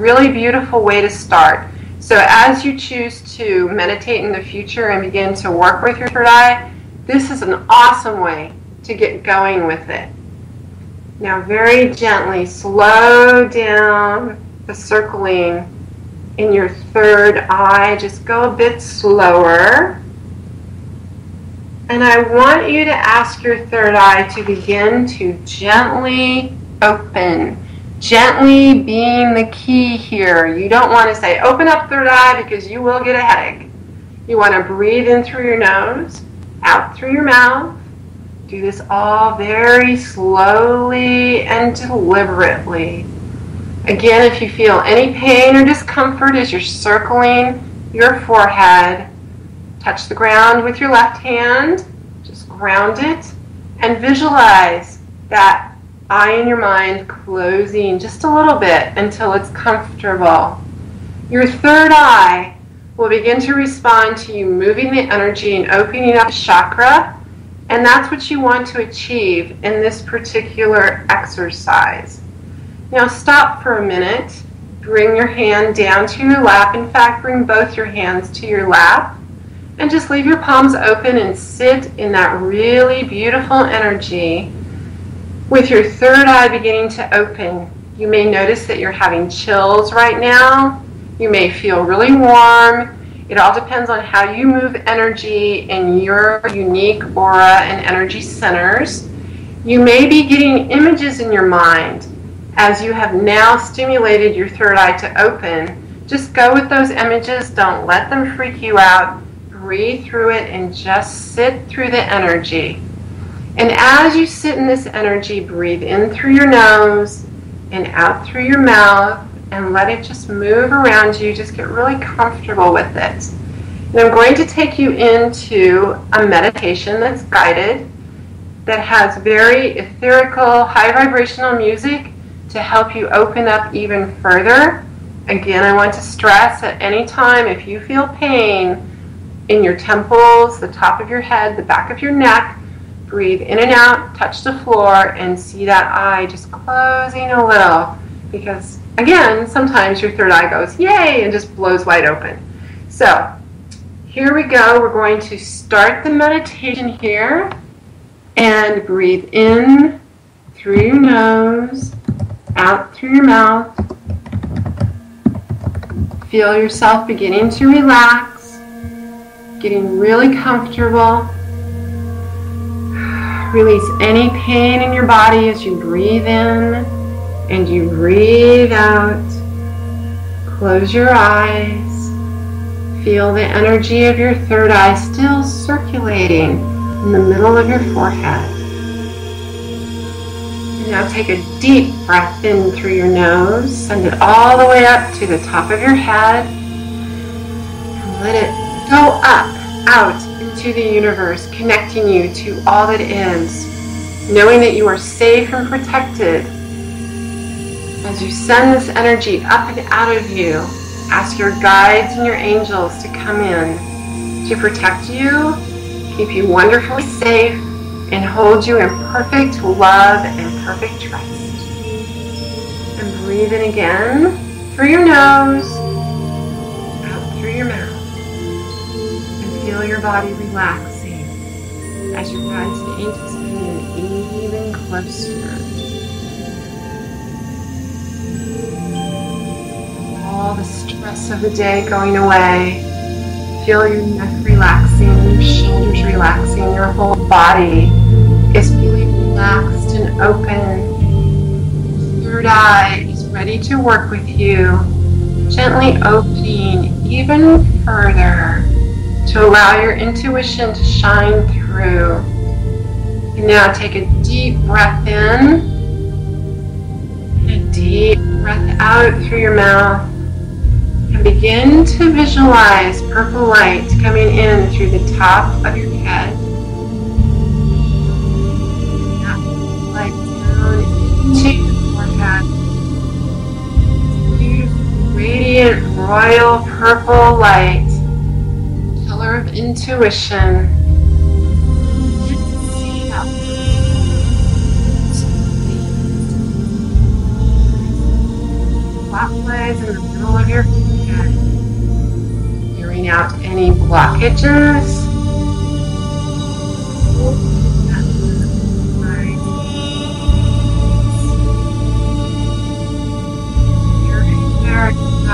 really beautiful way to start. So as you choose to meditate in the future and begin to work with your third eye, this is an awesome way to get going with it. Now very gently slow down the circling in your third eye. Just go a bit slower. And I want you to ask your third eye to begin to gently open. Gently being the key here. You don't want to say, open up third eye, because you will get a headache. You want to breathe in through your nose, out through your mouth. Do this all very slowly and deliberately. Again, if you feel any pain or discomfort as you're circling your forehead, touch the ground with your left hand, just ground it, and visualize that eye in your mind closing just a little bit until it's comfortable. Your third eye will begin to respond to you moving the energy and opening up the chakra, and that's what you want to achieve in this particular exercise. Now stop for a minute, bring your hand down to your lap. In fact, bring both your hands to your lap. And just leave your palms open and sit in that really beautiful energy with your third eye beginning to open. You may notice that you're having chills right now. You may feel really warm. It all depends on how you move energy in your unique aura and energy centers. You may be getting images in your mind as you have now stimulated your third eye to open. Just go with those images. Don't let them freak you out. Breathe through it and just sit through the energy. And as you sit in this energy, breathe in through your nose and out through your mouth, and let it just move around you. Just get really comfortable with it. And I'm going to take you into a meditation that's guided, that has very etherical, high vibrational music to help you open up even further. Again, I want to stress at any time, if you feel pain in your temples, the top of your head, the back of your neck, breathe in and out, touch the floor, and see that eye just closing a little. Because, again, sometimes your third eye goes, yay, and just blows wide open. So, here we go. We're going to start the meditation here. And breathe in through your nose, out through your mouth. Feel yourself beginning to relax. Getting really comfortable. Release any pain in your body as you breathe in and you breathe out. Close your eyes. Feel the energy of your third eye still circulating in the middle of your forehead. And now take a deep breath in through your nose. Send it all the way up to the top of your head. And let it go up, out into the universe, connecting you to all that is, knowing that you are safe and protected. As you send this energy up and out of you, ask your guides and your angels to come in to protect you, keep you wonderfully safe, and hold you in perfect love and perfect trust. And breathe in again through your nose, out through your mouth. Feel your body relaxing as your guides and angels come in even closer. All the stress of the day going away. Feel your neck relaxing, your shoulders relaxing, your whole body is feeling relaxed and open. Third eye is ready to work with you, gently opening even further, to allow your intuition to shine through. And now take a deep breath in and a deep breath out through your mouth. And begin to visualize purple light coming in through the top of your head. That light down into your forehead. Beautiful, radiant, royal purple light. Color of intuition. See that clockwise in the middle of your head. Clearing out any blockages.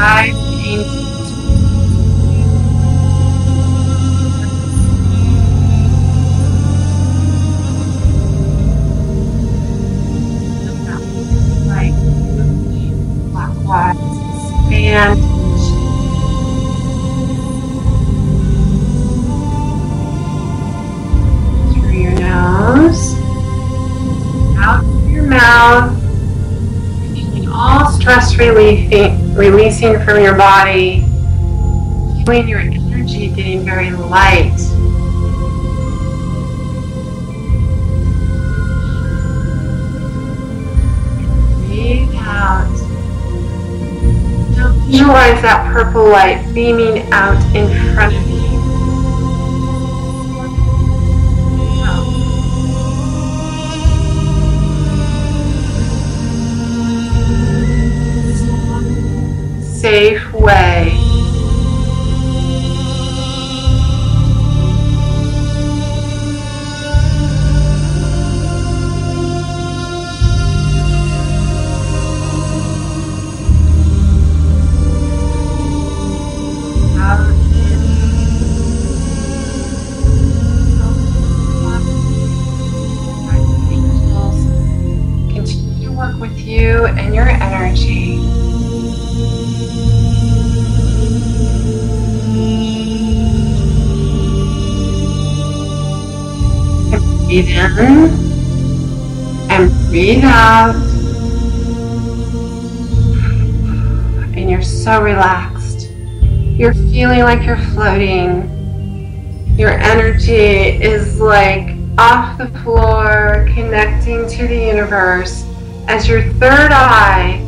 Eyes painting. Like moving clockwise, expand. Through your nose, out through your mouth. All stress releasing from your body, feeling your energy getting very light. Breathe out. Now visualize that purple light beaming out in front of you. Safe way. Continue to work with you and your energy. Breathe in and breathe out, and you're so relaxed. You're feeling like you're floating. Your energy is like off the floor, connecting to the universe as your third eye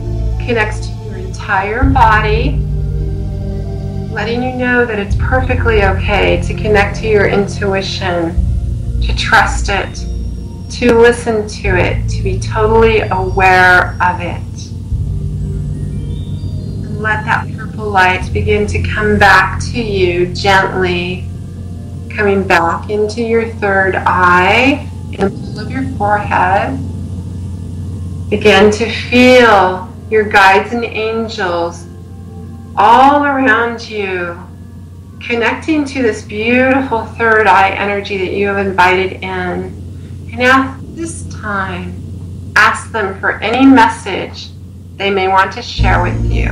connects to your entire body, letting you know that it's perfectly okay to connect to your intuition, to trust it, to listen to it, to be totally aware of it. And let that purple light begin to come back to you gently, coming back into your third eye, in the middle of your forehead. Begin to feel your guides and angels all around you, connecting to this beautiful third eye energy that you have invited in. And now, this time, ask them for any message they may want to share with you.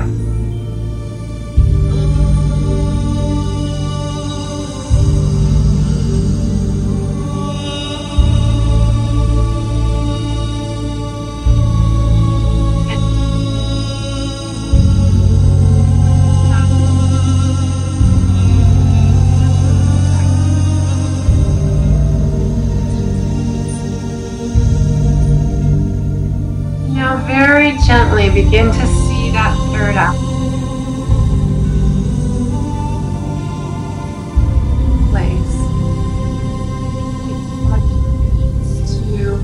Very gently begin to see that third eye place. To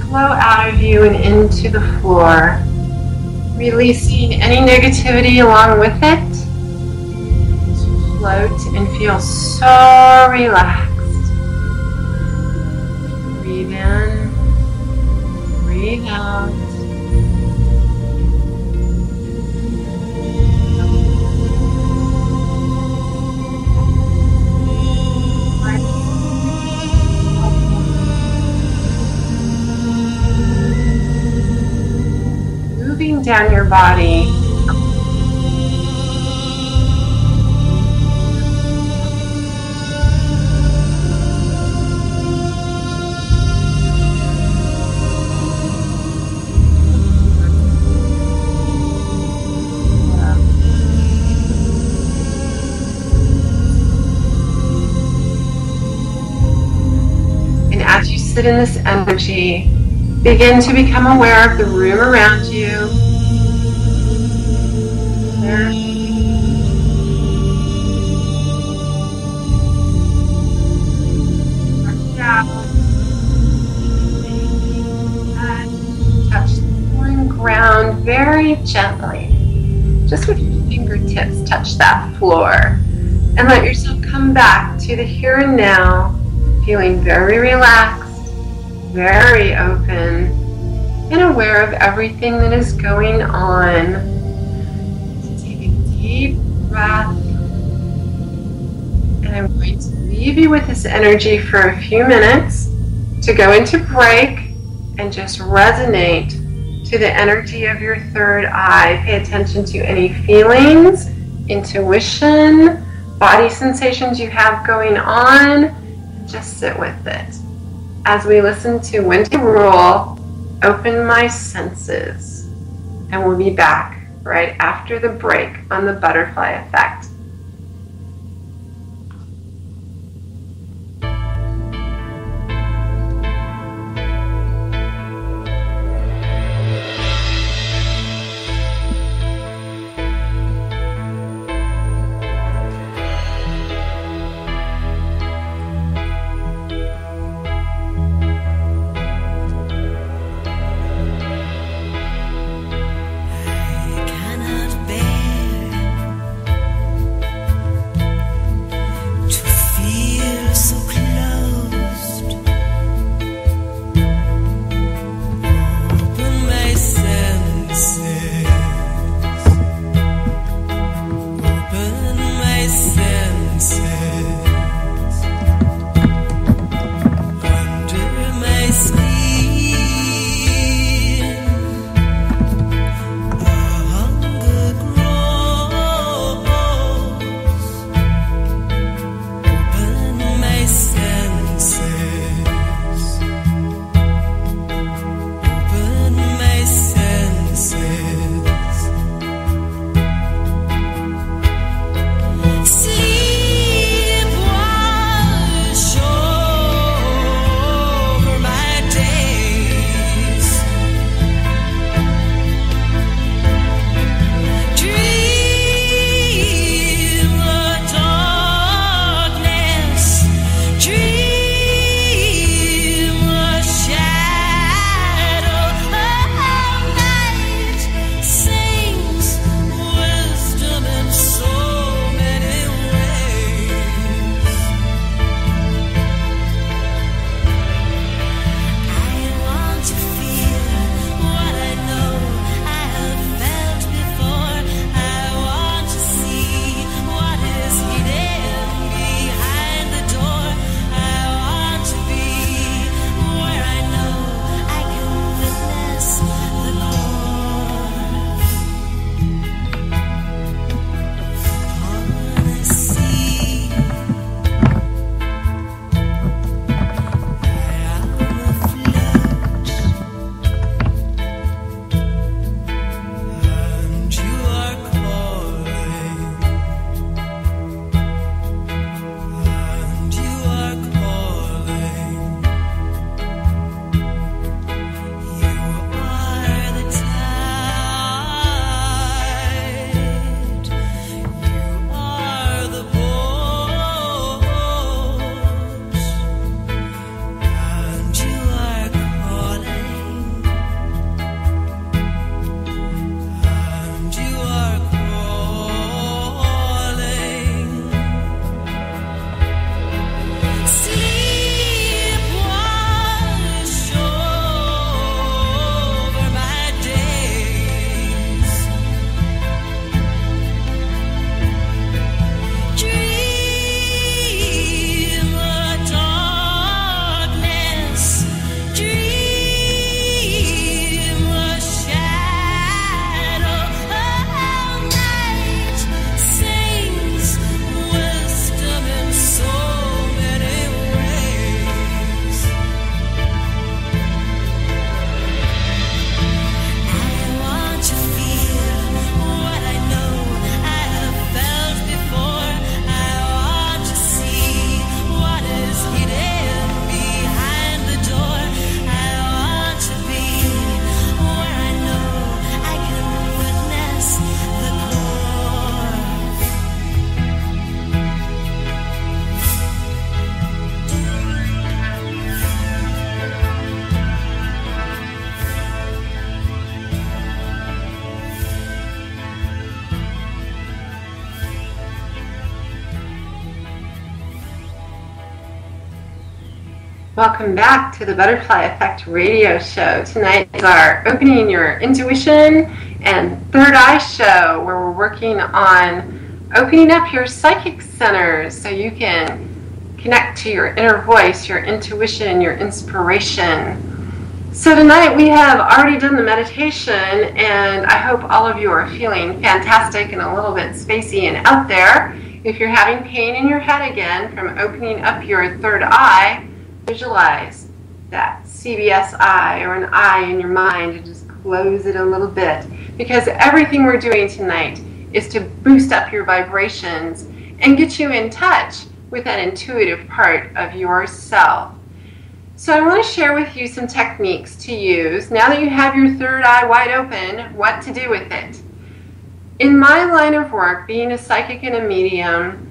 flow out of you and into the floor, releasing any negativity along with it. To float and feel so relaxed. Breathe in, breathe out. Moving down your body, and as you sit in this energy, begin to become aware of the room around you. Touch the floor and ground very gently. just with your fingertips touch that floor. And let yourself come back to the here and now, feeling very relaxed, very open, and aware of everything that is going on. So take a deep breath. And I'm going to leave you with this energy for a few minutes to go into break and just resonate to the energy of your third eye. Pay attention to any feelings, intuition, body sensations you have going on. Just sit with it. As we listen to When to Rule, Open My Senses. And we'll be back right after the break on the butterfly effect. Welcome back to the Butterfly Effect radio show. Tonight is our Opening Your Intuition and Third Eye show, where we're working on opening up your psychic centers so you can connect to your inner voice, your intuition, your inspiration. So tonight we have already done the meditation, and I hope all of you are feeling fantastic and a little bit spacey and out there. If you're having pain in your head again from opening up your third eye, visualize that CBS eye or an eye in your mind and just close it a little bit, because everything we're doing tonight is to boost up your vibrations and get you in touch with that intuitive part of yourself. So I want to share with you some techniques to use now that you have your third eye wide open, what to do with it. In my line of work, being a psychic and a medium,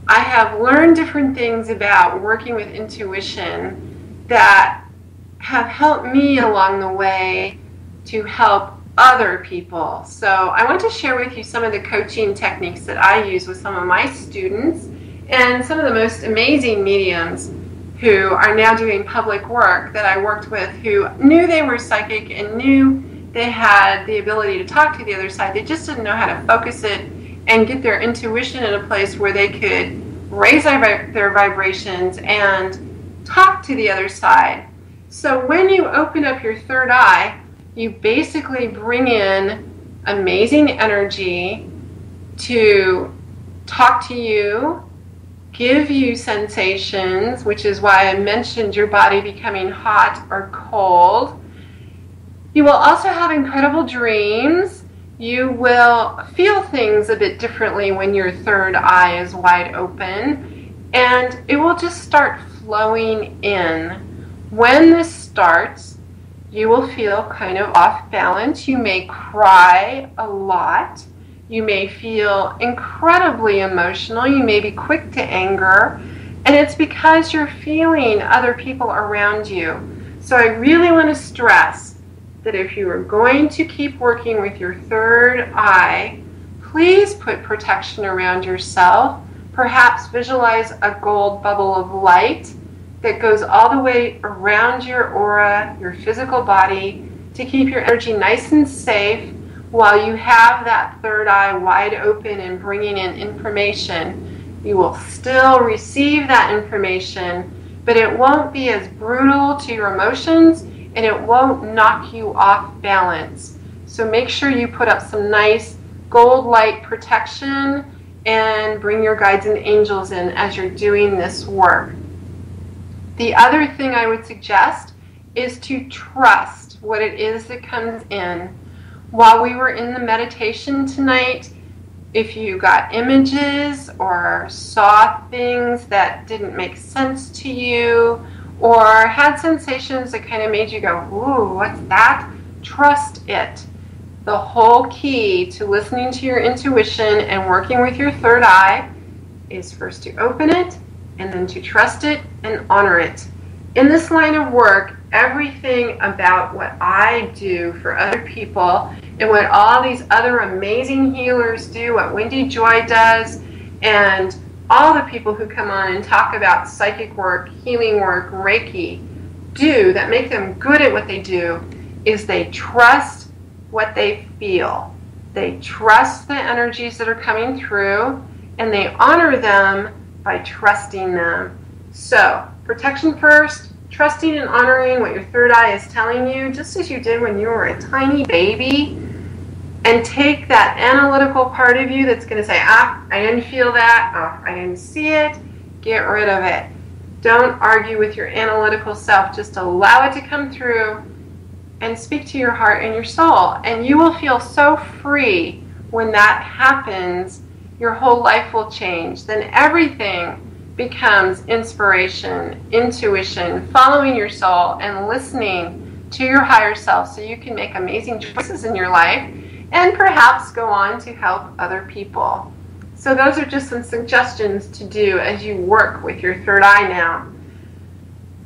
I have learned different things about working with intuition that have helped me along the way to help other people. So I want to share with you some of the coaching techniques that I use with some of my students and some of the most amazing mediums who are now doing public work that I worked with, who knew they were psychic and knew they had the ability to talk to the other side. They just didn't know how to focus it and get their intuition in a place where they could raise their vibrations and talk to the other side. So when you open up your third eye, you basically bring in amazing energy to talk to you, give you sensations, which is why I mentioned your body becoming hot or cold. You will also have incredible dreams. You will feel things a bit differently when your third eye is wide open, and it will just start flowing in. When this starts, you will feel kind of off balance. You may cry a lot. You may feel incredibly emotional. You may be quick to anger, and it's because you're feeling other people around you. So I really want to stress that if you are going to keep working with your third eye, please put protection around yourself. Perhaps visualize a gold bubble of light that goes all the way around your aura, your physical body, to keep your energy nice and safe while you have that third eye wide open and bringing in information. You will still receive that information, but it won't be as brutal to your emotions, and it won't knock you off balance. So make sure you put up some nice gold light protection and bring your guides and angels in as you're doing this work. The other thing I would suggest is to trust what it is that comes in. While we were in the meditation tonight, if you got images or saw things that didn't make sense to you, or had sensations that kind of made you go, ooh, what's that? Trust it. The whole key to listening to your intuition and working with your third eye is first to open it and then to trust it and honor it. In this line of work, everything about what I do for other people and what all these other amazing healers do, what Wendy Joy does, and all the people who come on and talk about psychic work, healing work, Reiki, do that make them good at what they do is they trust what they feel. They trust the energies that are coming through, and they honor them by trusting them. So, protection first, trusting and honoring what your third eye is telling you, just as you did when you were a tiny baby. And take that analytical part of you that's going to say, I didn't feel that, I didn't see it, get rid of it. Don't argue with your analytical self, just allow it to come through and speak to your heart and your soul. And you will feel so free when that happens. Your whole life will change. Then everything becomes inspiration, intuition, following your soul and listening to your higher self so you can make amazing choices in your life and perhaps go on to help other people. So those are just some suggestions to do as you work with your third eye now.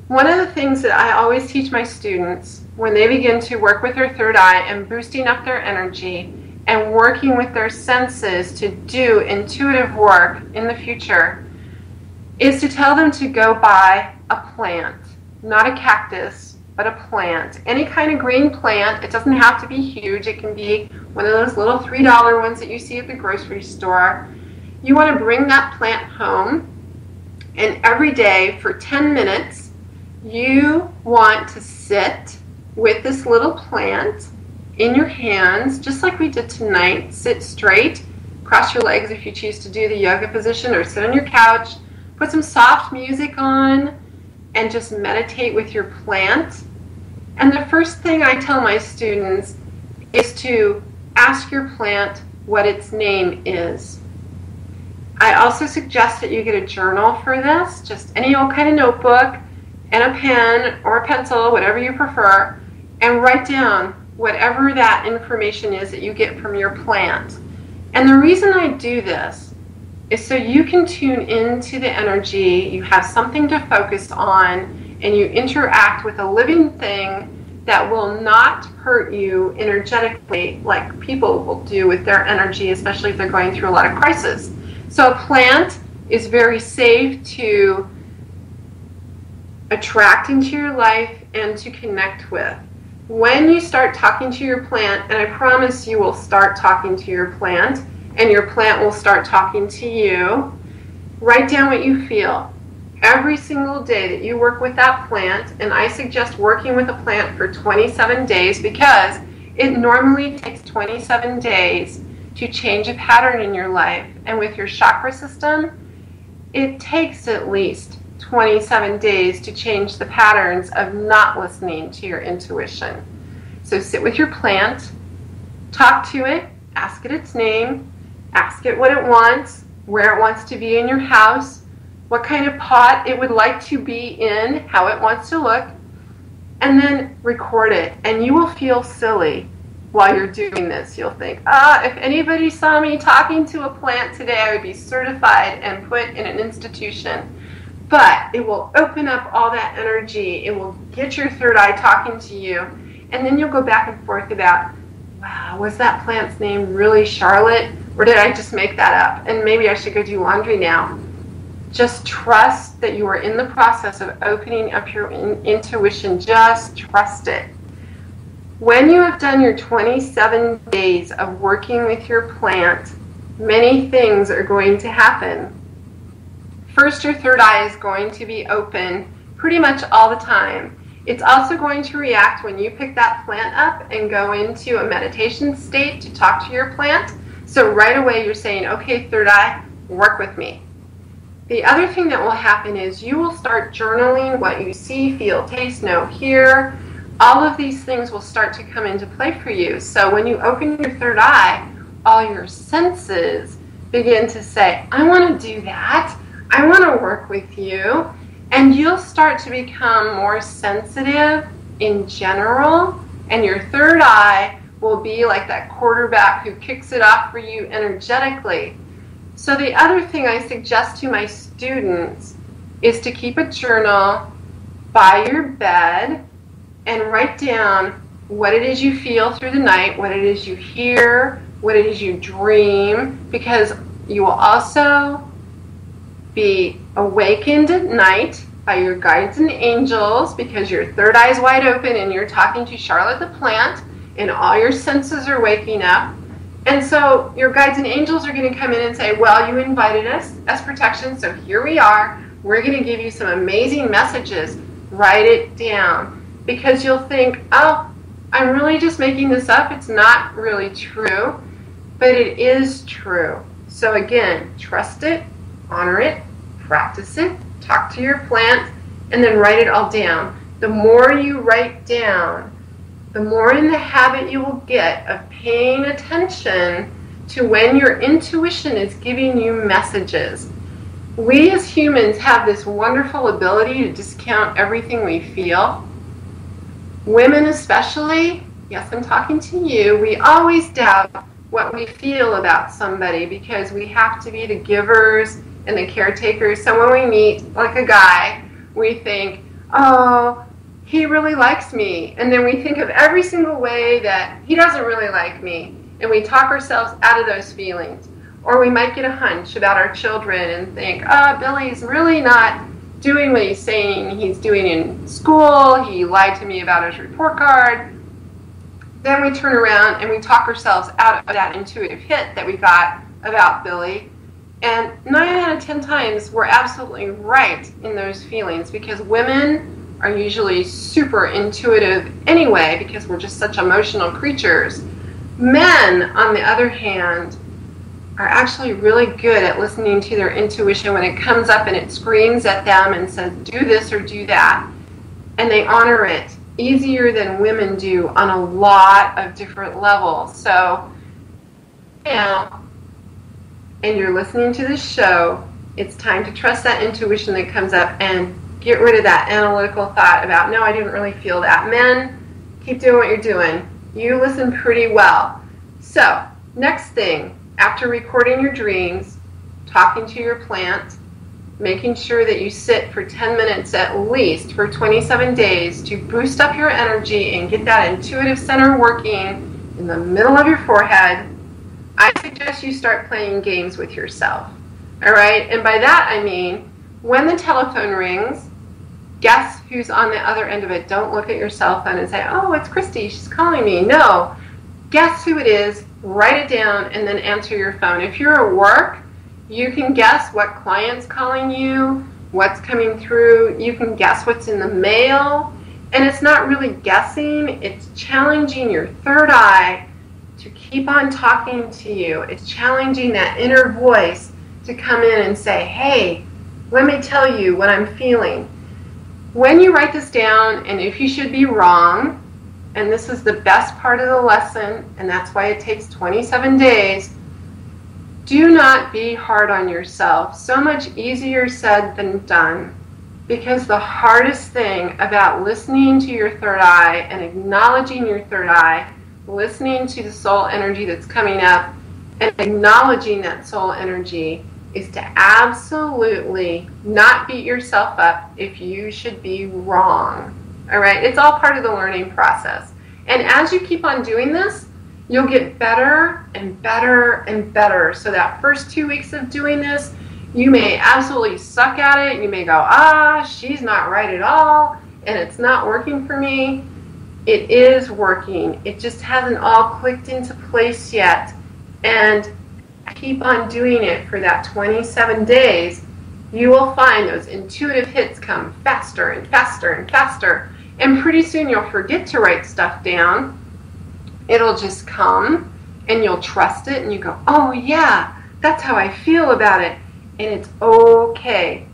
One of the things that I always teach my students when they begin to work with their third eye and boosting up their energy and working with their senses to do intuitive work in the future is to tell them to go buy a plant. not a cactus, but a plant. Any kind of green plant. It doesn't have to be huge. It can be one of those little $3 ones that you see at the grocery store. You want to bring that plant home, and every day for 10 minutes, you want to sit with this little plant in your hands, just like we did tonight. Sit straight, cross your legs if you choose to do the yoga position, or sit on your couch, put some soft music on, and just meditate with your plant. And the first thing I tell my students is to ask your plant what its name is. I also suggest that you get a journal for this, just any old kind of notebook, and a pen or a pencil, whatever you prefer, and write down whatever that information is that you get from your plant. And the reason I do this is so you can tune into the energy, you have something to focus on, and you interact with a living thing that will not hurt you energetically like people will do with their energy, especially if they're going through a lot of crisis. So a plant is very safe to attract into your life and to connect with. When you start talking to your plant, and I promise you will start talking to your plant, and your plant will start talking to you, write down what you feel. Every single day that you work with that plant, and I suggest working with a plant for 27 days because it normally takes 27 days to change a pattern in your life. And with your chakra system, it takes at least 27 days to change the patterns of not listening to your intuition. So sit with your plant, talk to it, ask it its name, ask it what it wants, where it wants to be in your house, what kind of pot it would like to be in, how it wants to look, and then record it. And you will feel silly while you're doing this. You'll think, if anybody saw me talking to a plant today, I would be certified and put in an institution. But it will open up all that energy. It will get your third eye talking to you. And then you'll go back and forth about, wow, was that plant's name really Charlotte? Or did I just make that up? And maybe I should go do laundry now. Just trust that you are in the process of opening up your intuition. Just trust it. When you have done your 27 days of working with your plant, many things are going to happen. First, your third eye is going to be open pretty much all the time. It's also going to react when you pick that plant up and go into a meditation state to talk to your plant. So right away you're saying, okay, third eye, work with me. The other thing that will happen is you will start journaling what you see, feel, taste, know, hear. All of these things will start to come into play for you. So when you open your third eye, all your senses begin to say, I want to do that. I want to work with you. And you'll start to become more sensitive in general. And your third eye will be like that quarterback who kicks it off for you energetically. So the other thing I suggest to my students is to keep a journal by your bed and write down what it is you feel through the night, what it is you hear, what it is you dream, because you will also be awakened at night by your guides and angels because your third eye is wide open and you're talking to Charlotte the plant and all your senses are waking up. And so your guides and angels are going to come in and say, well, you invited us as protection, so here we are. We're going to give you some amazing messages. Write it down. Because you'll think, oh, I'm really just making this up. It's not really true. But it is true. So again, trust it, honor it, practice it, talk to your plant, and then write it all down. The more you write down, the more in the habit you will get of paying attention to when your intuition is giving you messages. We as humans have this wonderful ability to discount everything we feel. Women especially, yes, I'm talking to you, we always doubt what we feel about somebody because we have to be the givers and the caretakers. So when we meet like a guy, we think, oh, he really likes me. And then we think of every single way that he doesn't really like me. And we talk ourselves out of those feelings. Or we might get a hunch about our children and think, oh, Billy's really not doing what he's saying he's doing in school. He lied to me about his report card. Then we turn around and we talk ourselves out of that intuitive hit that we got about Billy. And 9 out of 10 times we're absolutely right in those feelings, because women are usually super intuitive anyway, because we're just such emotional creatures. Men, on the other hand, are actually really good at listening to their intuition when it comes up and it screams at them and says, do this or do that. And they honor it easier than women do on a lot of different levels. So, now, and you're listening to this show, it's time to trust that intuition that comes up and get rid of that analytical thought about, no, I didn't really feel that. Men, keep doing what you're doing. You listen pretty well. So, next thing, after recording your dreams, talking to your plant, making sure that you sit for 10 minutes at least for 27 days to boost up your energy and get that intuitive center working in the middle of your forehead, I suggest you start playing games with yourself. All right? And by that I mean, when the telephone rings, guess who's on the other end of it. Don't look at your cell phone and say, oh, it's Christy, she's calling me. No. Guess who it is, write it down, and then answer your phone. If you're at work, you can guess what client's calling you, what's coming through. You can guess what's in the mail. And it's not really guessing. It's challenging your third eye to keep on talking to you. It's challenging that inner voice to come in and say, hey, let me tell you what I'm feeling. When you write this down, and if you should be wrong, and this is the best part of the lesson, and that's why it takes 27 days, do not be hard on yourself. So much easier said than done. Because the hardest thing about listening to your third eye and acknowledging your third eye, listening to the soul energy that's coming up, and acknowledging that soul energy, is to absolutely not beat yourself up if you should be wrong. All right? It's all part of the learning process. And as you keep on doing this, you'll get better and better and better. So that first 2 weeks of doing this, you may absolutely suck at it. You may go, she's not right at all, and it's not working for me. It is working. It just hasn't all clicked into place yet. And keep on doing it for that 27 days. You will find those intuitive hits come faster and faster and faster. And pretty soon you'll forget to write stuff down. It'll just come, and you'll trust it, and you go, oh yeah, that's how I feel about it. And it's okay.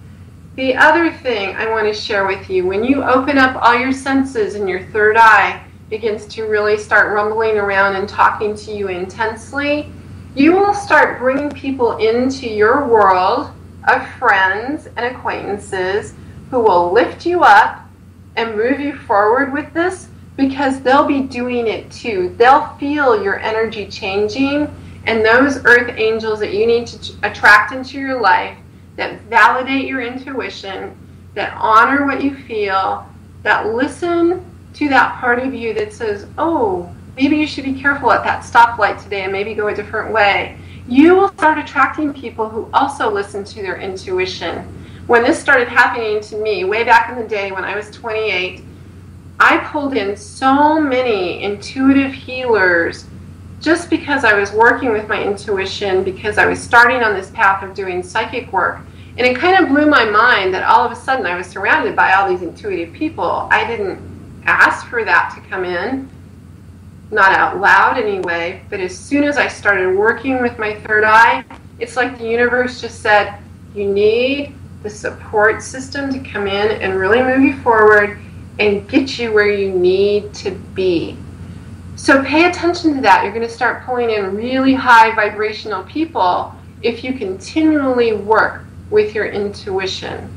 The other thing I want to share with you, when you open up all your senses and your third eye begins to really start rumbling around and talking to you intensely, you will start bringing people into your world of friends and acquaintances who will lift you up and move you forward with this, because they'll be doing it too. They'll feel your energy changing, and those earth angels that you need to attract into your life, that validate your intuition, that honor what you feel, that listen to that part of you that says, oh, maybe you should be careful at that stoplight today and maybe go a different way. You will start attracting people who also listen to their intuition. When this started happening to me way back in the day when I was 28, I pulled in so many intuitive healers just because I was working with my intuition, because I was starting on this path of doing psychic work. And it kind of blew my mind that all of a sudden I was surrounded by all these intuitive people. I didn't ask for that to come in, not out loud anyway, but as soon as I started working with my third eye, it's like the universe just said, you need the support system to come in and really move you forward and get you where you need to be. So pay attention to that. You're going to start pulling in really high vibrational people if you continually work with your intuition.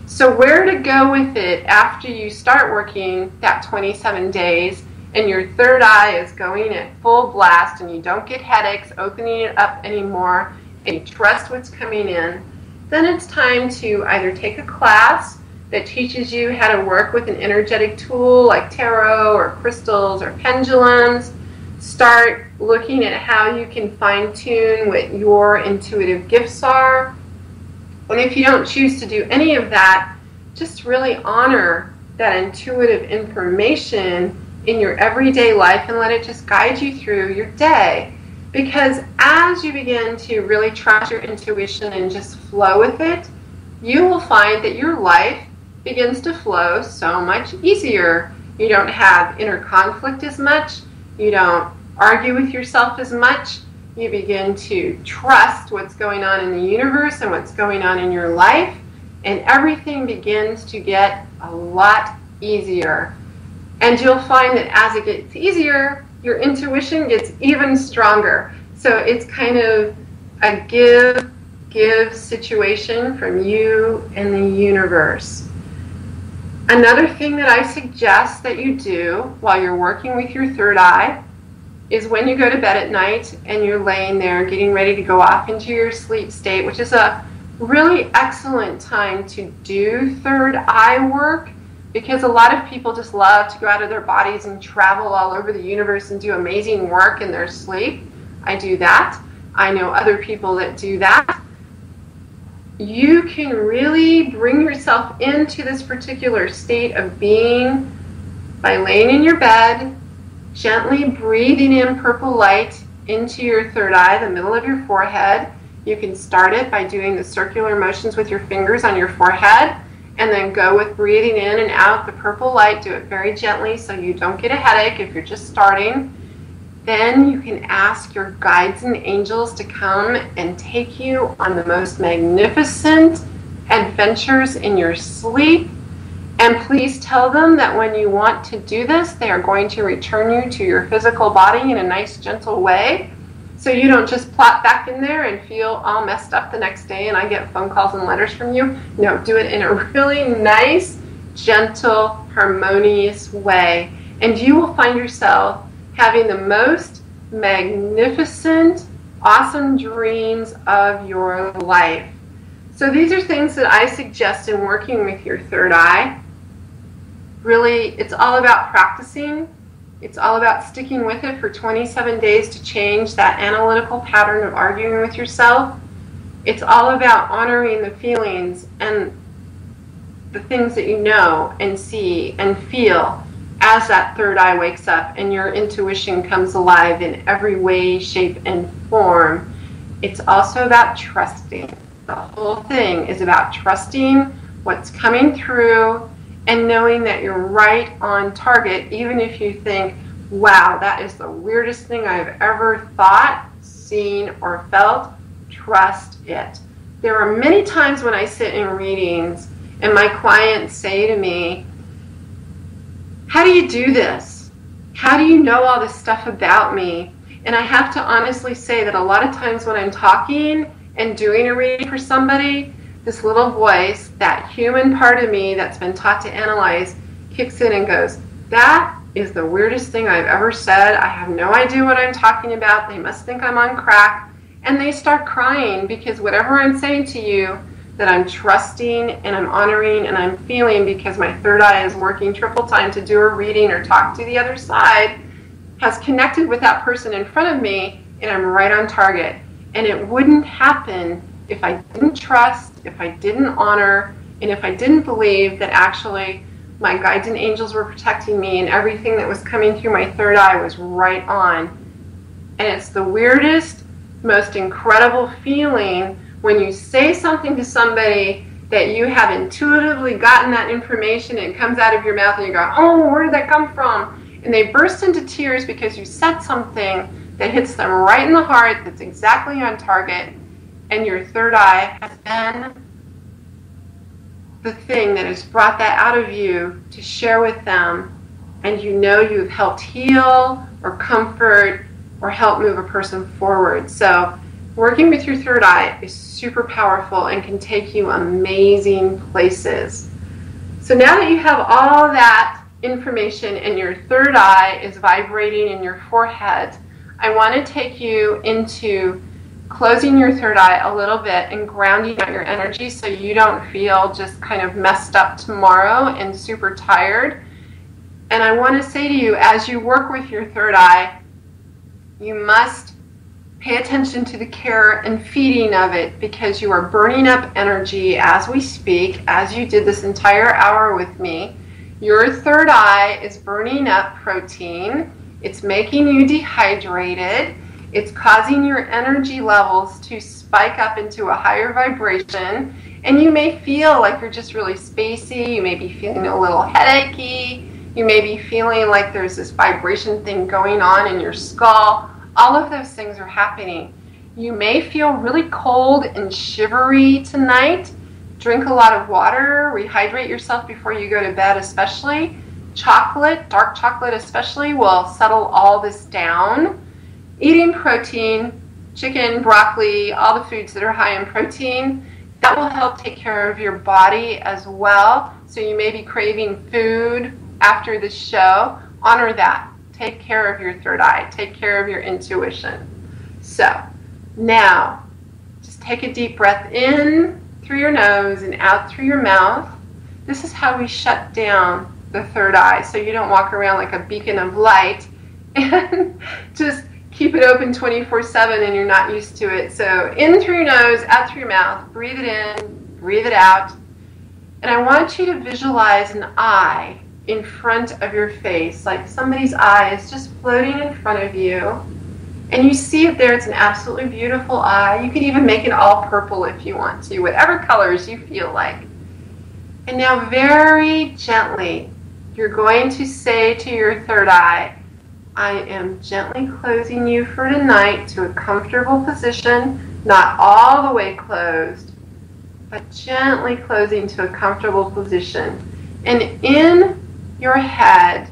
So where to go with it after you start working that 27 days and your third eye is going at full blast and you don't get headaches opening it up anymore and you trust what's coming in, then it's time to either take a class that teaches you how to work with an energetic tool like tarot or crystals or pendulums. Start looking at how you can fine-tune what your intuitive gifts are. And if you don't choose to do any of that, just really honor that intuitive information in your everyday life and let it just guide you through your day. Because as you begin to really trust your intuition and just flow with it, you will find that your life begins to flow so much easier. You don't have inner conflict as much. You don't argue with yourself as much. You begin to trust what's going on in the universe and what's going on in your life, and everything begins to get a lot easier. And you'll find that as it gets easier, your intuition gets even stronger. So it's kind of a give situation from you and the universe. Another thing that I suggest that you do while you're working with your third eye is when you go to bed at night and you're laying there getting ready to go off into your sleep state, which is a really excellent time to do third eye work, because a lot of people just love to go out of their bodies and travel all over the universe and do amazing work in their sleep. I do that. I know other people that do that. You can really bring yourself into this particular state of being by laying in your bed, gently breathing in purple light into your third eye, the middle of your forehead. You can start it by doing the circular motions with your fingers on your forehead, and then go with breathing in and out the purple light. Do it very gently so you don't get a headache if you're just starting. Then you can ask your guides and angels to come and take you on the most magnificent adventures in your sleep. And please tell them that when you want to do this, they are going to return you to your physical body in a nice, gentle way. So you don't just plop back in there and feel all messed up the next day and I get phone calls and letters from you. No, do it in a really nice, gentle, harmonious way. And you will find yourself having the most magnificent, awesome dreams of your life. So these are things that I suggest in working with your third eye. Really, it's all about practicing. It's all about sticking with it for 27 days to change that analytical pattern of arguing with yourself. It's all about honoring the feelings and the things that you know and see and feel as that third eye wakes up and your intuition comes alive in every way, shape, and form. It's also about trusting. The whole thing is about trusting what's coming through and knowing that you're right on target, even if you think, wow, that is the weirdest thing I've ever thought, seen, or felt. Trust it. There are many times when I sit in readings and my clients say to me, how do you do this? How do you know all this stuff about me? And I have to honestly say that a lot of times when I'm talking and doing a reading for somebody, this little voice, that human part of me that's been taught to analyze, kicks in and goes, that is the weirdest thing I've ever said. I have no idea what I'm talking about. They must think I'm on crack. And they start crying because whatever I'm saying to you, that I'm trusting and I'm honoring and I'm feeling because my third eye is working triple time to do a reading or talk to the other side, has connected with that person in front of me, and I'm right on target. And it wouldn't happen if I didn't trust, if I didn't honor, and if I didn't believe that actually my guides and angels were protecting me and everything that was coming through my third eye was right on. And it's the weirdest, most incredible feeling when you say something to somebody that you have intuitively gotten that information and it comes out of your mouth and you go, oh, where did that come from? And they burst into tears because you said something that hits them right in the heart, that's exactly on target, and your third eye has been the thing that has brought that out of you to share with them, and you know you've helped heal or comfort or help move a person forward. So working with your third eye is super powerful and can take you amazing places. So now that you have all that information and your third eye is vibrating in your forehead, I want to take you into closing your third eye a little bit and grounding out your energy so you don't feel just kind of messed up tomorrow and super tired. And I want to say to you, as you work with your third eye, you must Pay attention to the care and feeding of it, because you are burning up energy as we speak, as you did this entire hour with me. Your third eye is burning up protein. It's making you dehydrated. It's causing your energy levels to spike up into a higher vibration. And you may feel like you're just really spacey. You may be feeling a little headachy. You may be feeling like there's this vibration thing going on in your skull. All of those things are happening. You may feel really cold and shivery tonight. Drink a lot of water. Rehydrate yourself before you go to bed, especially. Chocolate, dark chocolate especially, will settle all this down. Eating protein, chicken, broccoli, all the foods that are high in protein, that will help take care of your body as well. So you may be craving food after the show. Honor that. Take care of your third eye. Take care of your intuition. So now, just take a deep breath in through your nose and out through your mouth. This is how we shut down the third eye, so you don't walk around like a beacon of light and just keep it open 24/7 and you're not used to it. So in through your nose, out through your mouth. Breathe it in, breathe it out. And I want you to visualize an eye in front of your face, like somebody's eye is just floating in front of you, and you see it there. It's an absolutely beautiful eye. You could even make it all purple if you want to, whatever colors you feel like. And now very gently, you're going to say to your third eye, I am gently closing you for tonight to a comfortable position, not all the way closed, but gently closing to a comfortable position. And in your head,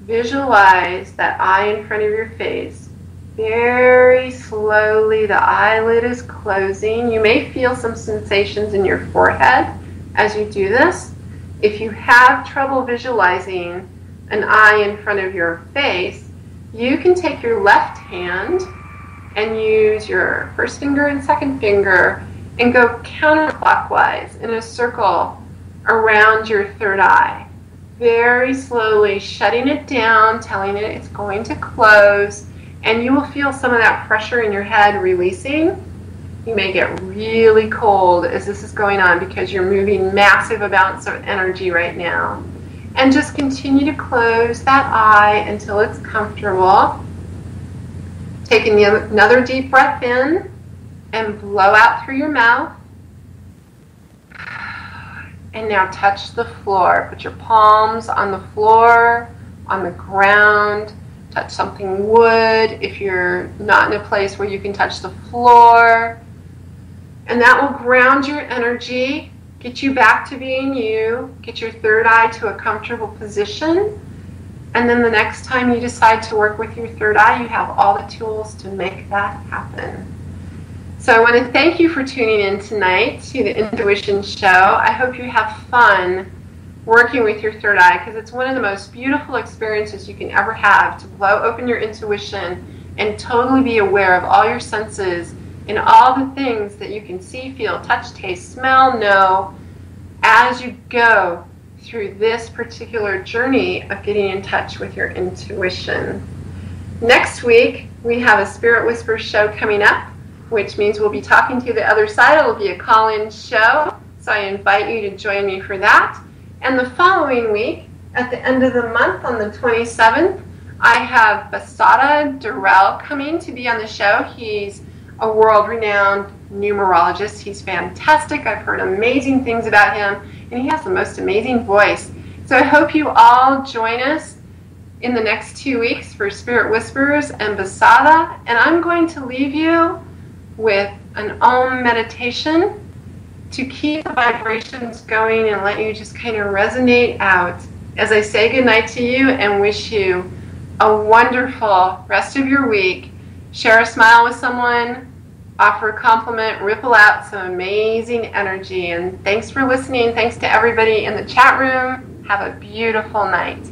visualize that eye in front of your face. Very slowly, the eyelid is closing. You may feel some sensations in your forehead as you do this. If you have trouble visualizing an eye in front of your face, you can take your left hand and use your first finger and second finger and go counterclockwise in a circle around your third eye. Very slowly shutting it down, telling it it's going to close, and you will feel some of that pressure in your head releasing. You may get really cold as this is going on because you're moving massive amounts of energy right now. And just continue to close that eye until it's comfortable. Taking another deep breath in and blow out through your mouth. And now touch the floor. Put your palms on the floor, on the ground. Touch something wood if you're not in a place where you can touch the floor. And that will ground your energy, get you back to being you, get your third eye to a comfortable position. And then the next time you decide to work with your third eye, you have all the tools to make that happen. So I want to thank you for tuning in tonight to the Intuition Show. I hope you have fun working with your third eye, because it's one of the most beautiful experiences you can ever have, to blow open your intuition and totally be aware of all your senses and all the things that you can see, feel, touch, taste, smell, know as you go through this particular journey of getting in touch with your intuition. Next week, we have a Spirit Whisper show coming up, which means we'll be talking to the other side. It'll be a call-in show, so I invite you to join me for that. And the following week, at the end of the month, on the 27th, I have Basada Durrell coming to be on the show. He's a world-renowned numerologist. He's fantastic. I've heard amazing things about him, and he has the most amazing voice. So I hope you all join us in the next 2 weeks for Spirit Whispers and Basada. And I'm going to leave you with an Om meditation to keep the vibrations going and let you just kind of resonate out as I say goodnight to you and wish you a wonderful rest of your week. Share a smile with someone, offer a compliment, ripple out some amazing energy. And thanks for listening. Thanks to everybody in the chat room. Have a beautiful night.